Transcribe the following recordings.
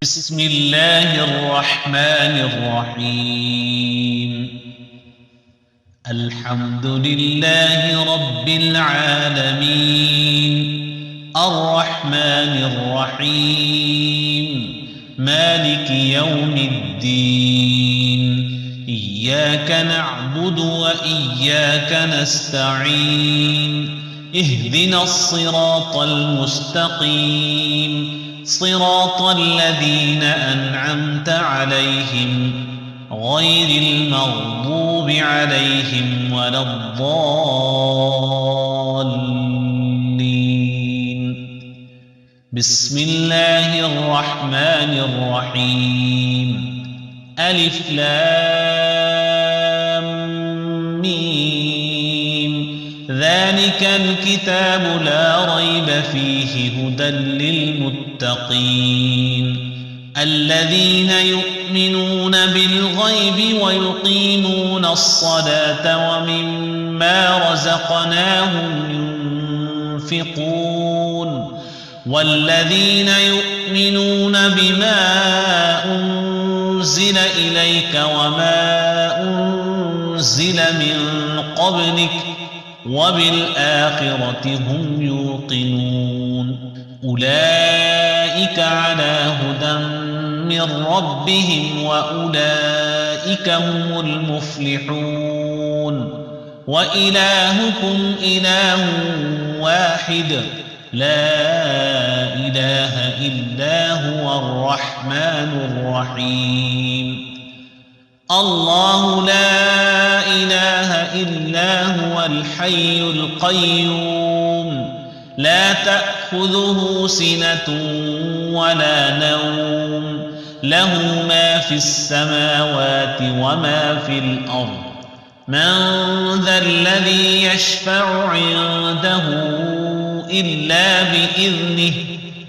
بسم الله الرحمن الرحيم. الحمد لله رب العالمين، الرحمن الرحيم، مالك يوم الدين. إياك نعبد وإياك نستعين، اهدنا الصراط المستقيم، صراط الذين أنعمت عليهم غير المغضوب عليهم ولا الضالين. بسم الله الرحمن الرحيم. ألف لام ميم. ذلك الكتاب لا ريب فيه هدى للمتقين الذين يؤمنون بالغيب ويقيمون الصلاة ومما رزقناهم ينفقون والذين يؤمنون بما أنزل إليك وما أنزل من قبلك وبالآخرة هم يوقنون. أولئك على هدى من ربهم وأولئك هم المفلحون. وإلهكم إله واحد لا إله إلا هو الرحمن الرحيم. الله لا إله إلا هو الحي القيوم، لا تأخذه سنة ولا نوم، له ما في السماوات وما في الأرض. من ذا الذي يشفع عنده إلا بإذنه،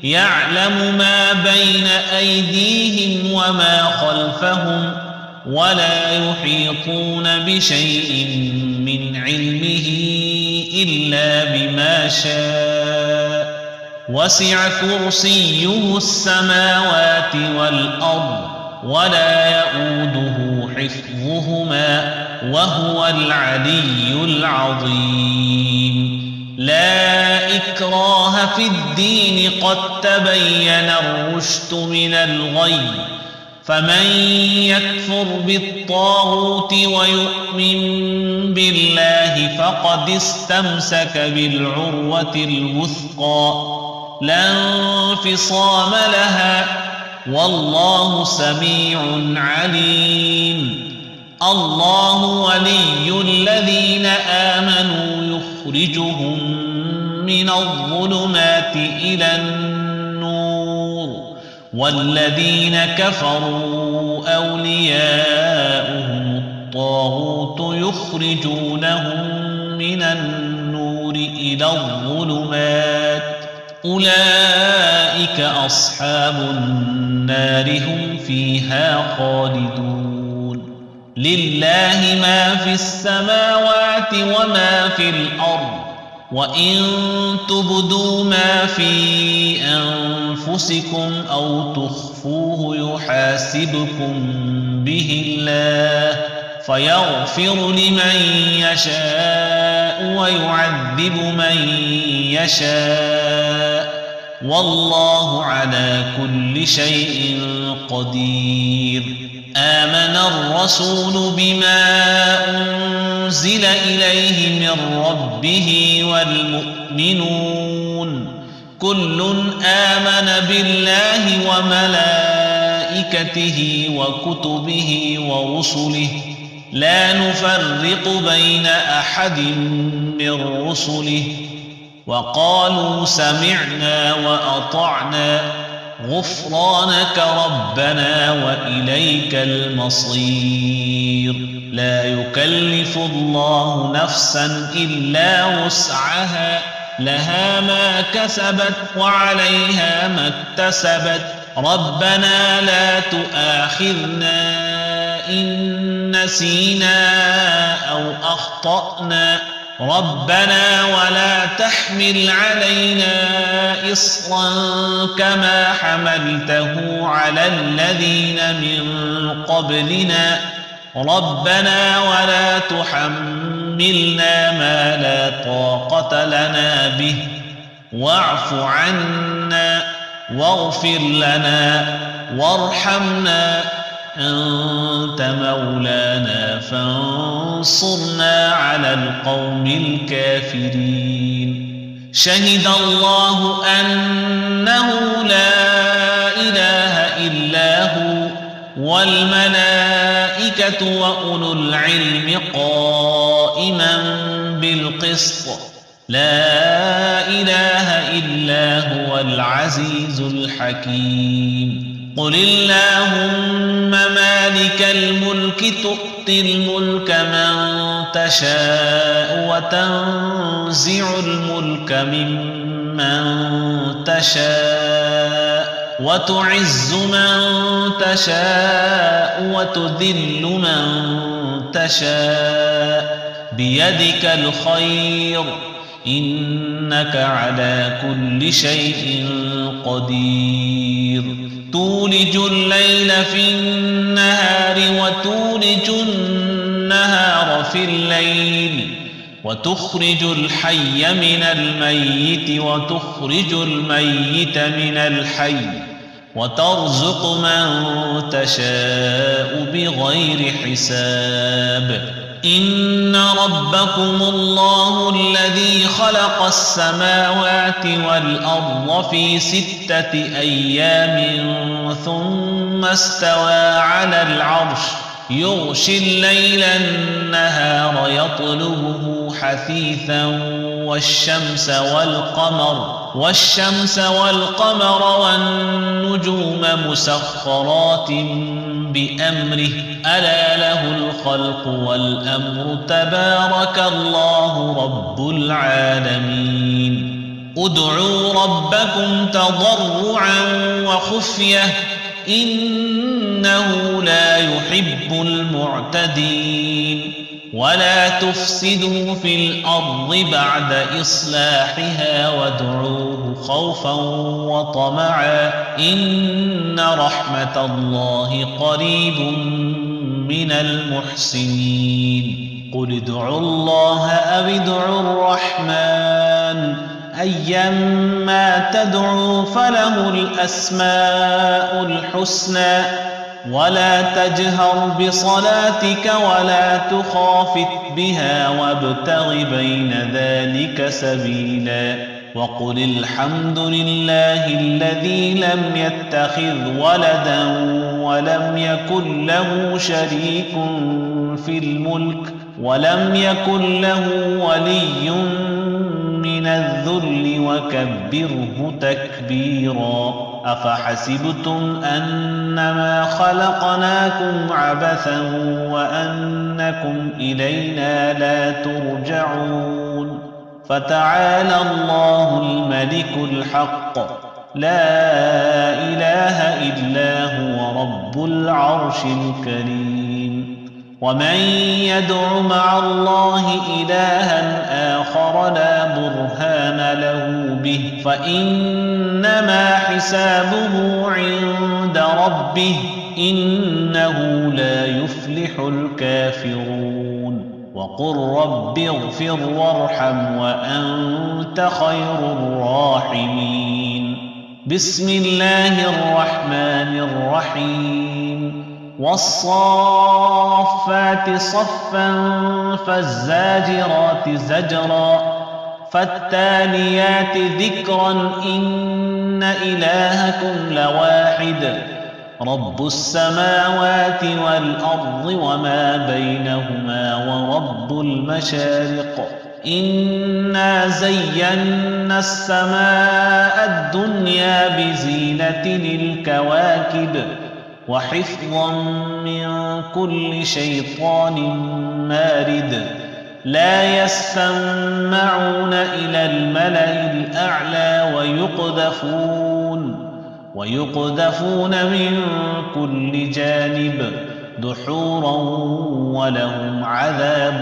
يعلم ما بين أيديهم وما خلفهم ولا يحيطون بشيء من علمه إلا بما شاء. وسع كرسيه السماوات والأرض ولا يؤوده حفظهما وهو العلي العظيم. لا إكراه في الدين، قد تبين الرشد من الغي، فمن يكفر بالطاغوت ويؤمن بالله فقد استمسك بالعروة الوثقى لا انفصام لها، والله سميع عليم. الله ولي الذين آمنوا يخرجهم من الظلمات إلى النور، والذين كفروا أولياؤهم الطاغوت يخرجونهم من النور إلى الظلمات. أولئك أصحاب النار هم فيها خالدون. لله ما في السماوات وما في الأرض، وإن تبدوا ما في أنفسكم أو تخفوه يحاسبكم به الله، فيغفر لمن يشاء ويعذب من يشاء، والله على كل شيء قدير. آمن الرسول بما أنزل إليه من ربه والمؤمنون كل آمن بالله وملائكته وكتبه ورسله لا نفرق بين أحد من رسله، وقالوا سمعنا وأطعنا غفرانك ربنا وإليك المصير. لا يكلف الله نفسا إلا وسعها، لها ما كسبت وعليها ما اكتسبت. ربنا لا تؤاخذنا إن نسينا أو أخطأنا، ربنا ولا تحمل علينا إصرا كما حملته على الذين من قبلنا ربنا ولا تحملنا ما لا طاقة لنا به واعف عنا واغفر لنا وارحمنا أنت مولانا فانصرنا على القوم الكافرين شهد الله أنه لا إله إلا هو والملائكة وأولو العلم قائما بالقسط لا إله إلا هو العزيز الحكيم قل اللهم مالك الملك تؤتي الملك من تشاء وتنزع الملك ممن تشاء وتعز من تشاء وتذل من تشاء بيدك الخير إنك على كل شيء قدير تولج الليل في النهار وتولج النهار في الليل وتخرج الحي من الميت وتخرج الميت من الحي وترزق من تشاء بغير حساب إن ربكم الله الذي خلق السماوات والأرض في 6 أيام ثم استوى على العرش يغشي الليل النهار يطلبه حثيثا والشمس والقمر والنجوم مسخرات بأمره ألا له الخلق والأمر تبارك الله رب العالمين ادعوا ربكم تضرعا وخفية إنه لا يحب المعتدين ولا تفسدوا في الأرض بعد إصلاحها وادعوه خوفا وطمعا إن رحمة الله قريب من المحسنين قل ادعوا الله أو ادعوا الرحمن أيما تدعوا فله الأسماء الحسنى ولا تجهر بصلاتك ولا تخافت بها وابتغ بين ذلك سبيلا وقل الحمد لله الذي لم يتخذ ولدا ولم يكن له شريك في الملك ولم يكن له ولي من الذل وكبره تكبيرا أفحسبتم أنما خلقناكم عبثا وأنكم إلينا لا ترجعون فتعالى الله الملك الحق لا إله إلا هو رب العرش الكريم ومن يدع مع الله إلها آخر لا برهان له به فإنما حسابه عند ربه إنه لا يفلح الكافرون وقل رب اغفر وارحم وأنت خير الراحمين بسم الله الرحمن الرحيم والصافات صفا فالزاجرات زجرا فالتاليات ذكرا إن إلهكم لواحد رب السماوات والأرض وما بينهما ورب المشارق إنا زينا السماء الدنيا بزينة الكواكب وحفظا من كل شيطان مارد لا يسمعون إلى الملأ الأعلى ويقذفون من كل جانب دحورا ولهم عذاب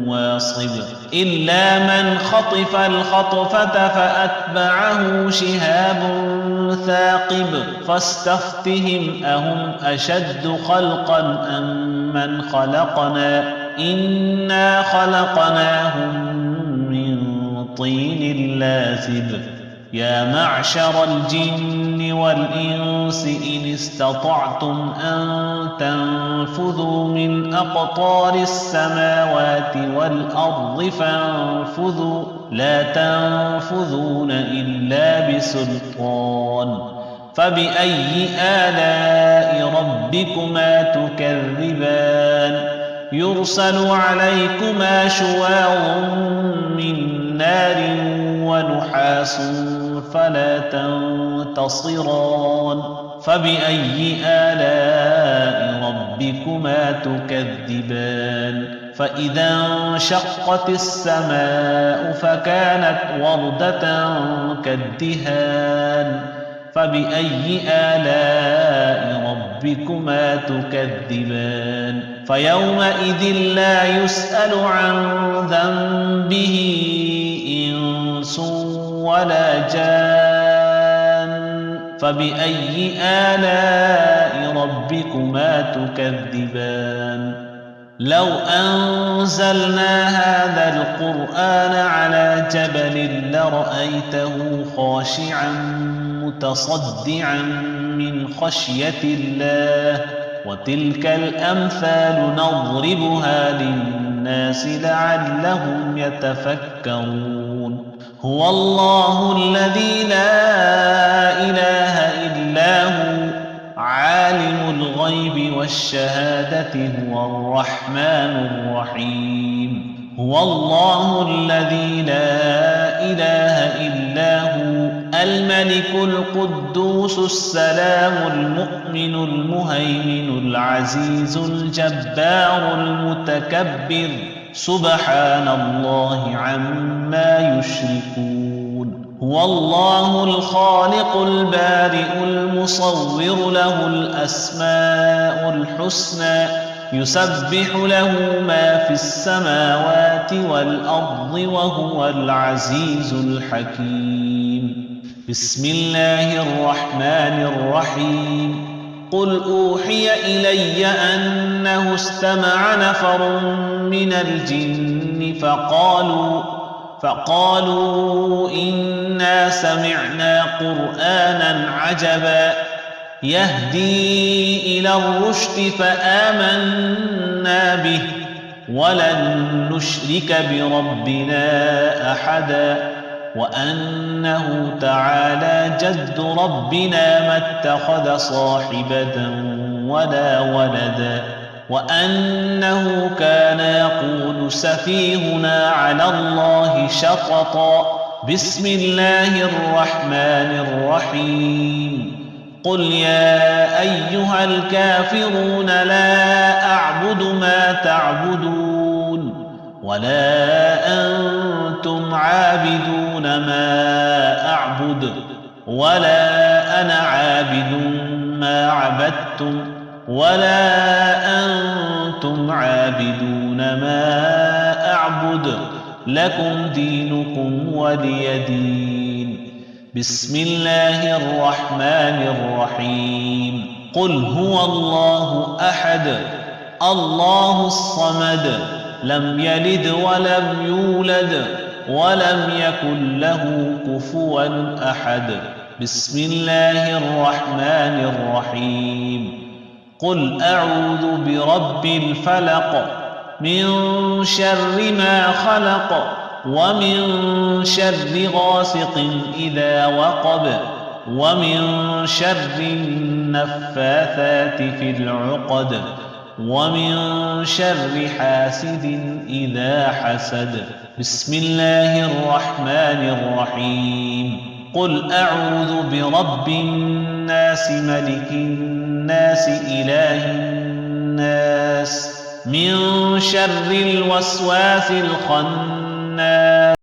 واصب إلا من خطف الخطفة فأتبعه شهاب ثاقب فاستفتهم أهم أشد خلقا أم من خلقنا إنا خلقناهم من طين لازب يا معشر الجن والإنس إن استطعتم أن تنفذوا من أقطار السماوات والأرض فانفذوا لا تنفذون إلا بسلطان فبأي آلاء ربكما تكذبان يرسل عليكما شواظ من نار ونحاس فلا تنتصران فبأي آلاء ربكما تكذبان فإذا انشقت السماء فكانت وردة كالدهان فبأي آلاء ربكما تكذبان فيومئذ لا يسأل عن ذنبه إنس ولا جان فبأي آلاء ربكما تكذبان لو أنزلنا هذا القرآن على جبل لرأيته خاشعا متصدعا من خشية الله وتلك الأمثال نضربها للناس لعلهم يتفكرون هو الله الذي لا إله إلا هو عالم الغيب والشهادة هو الرحمن الرحيم هو الله الذي لا إله إلا هو الملك القدوس السلام المؤمن المهيمن العزيز الجبار المتكبر سبحان الله عما يشركون هو الله الخالق البارئ المصور له الأسماء الحسنى يسبح له ما في السماوات والأرض وهو العزيز الحكيم بسم الله الرحمن الرحيم قل أوحي إلي أنه استمع نفر من الجن فقالوا إنا سمعنا قرآنا عجبا يهدي إلى الرشد فآمنا به ولن نشرك بربنا أحدا وأنه تعالى جد ربنا ما اتخذ صاحبة ولا ولدا وأنه كان يقول سفيهنا على الله شططا بسم الله الرحمن الرحيم قل يا أيها الكافرون لا أعبد ما تعبدون ولا أنتم عابدون ما أعبد ولا أنا عابد ما عبدتم ولا أنتم عابدون ما أعبد لكم دينكم ولي دين بسم الله الرحمن الرحيم قل هو الله أحد الله الصمد لم يلد ولم يولد ولم يكن له كفوا أحد بسم الله الرحمن الرحيم قل أعوذ برب الفلق من شر ما خلق ومن شر غاسق إذا وقب ومن شر النفاثات في العقد ومن شر حاسد إذا حسد بسم الله الرحمن الرحيم قل أعوذ برب الناس ملك الناس إله الناس من شر الوسواس الخناس